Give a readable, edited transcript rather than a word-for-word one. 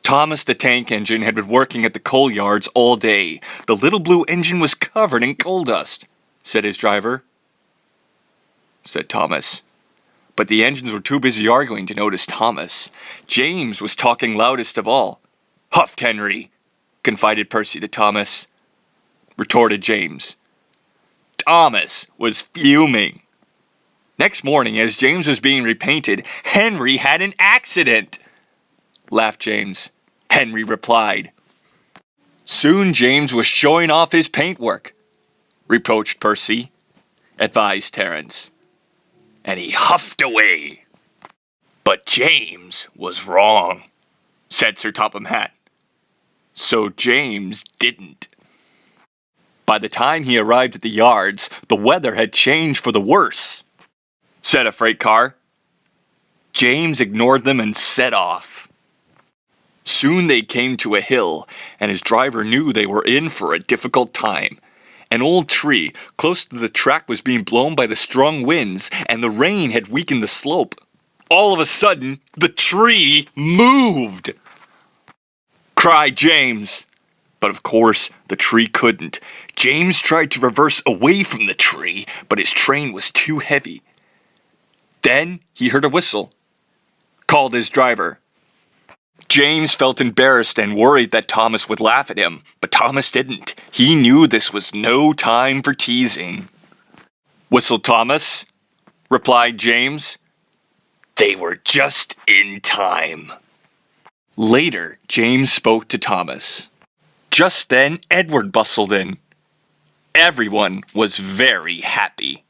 Thomas the tank engine had been working at the coal yards all day. The little blue engine was covered in coal dust, said his driver. Said Thomas. But the engines were too busy arguing to notice Thomas. James was talking loudest of all. "Huffed, Henry," confided Percy to Thomas. Retorted James. Thomas was fuming. Next morning, as James was being repainted, Henry had an accident, laughed James. Henry replied. Soon James was showing off his paintwork, reproached Percy, advised Terence. And he huffed away. But James was wrong, said Sir Topham Hatt. So James didn't. By the time he arrived at the yards, the weather had changed for the worse, said a freight car. James ignored them and set off. Soon they came to a hill, and his driver knew they were in for a difficult time. An old tree close to the track was being blown by the strong winds, and the rain had weakened the slope. All of a sudden, the tree moved! Cried James. But of course, the tree couldn't. James tried to reverse away from the tree, but his train was too heavy. Then he heard a whistle. Called his driver. James felt embarrassed and worried that Thomas would laugh at him, but Thomas didn't. He knew this was no time for teasing. Whistled Thomas, replied James. They were just in time. Later, James spoke to Thomas. Just then, Edward bustled in. Everyone was very happy.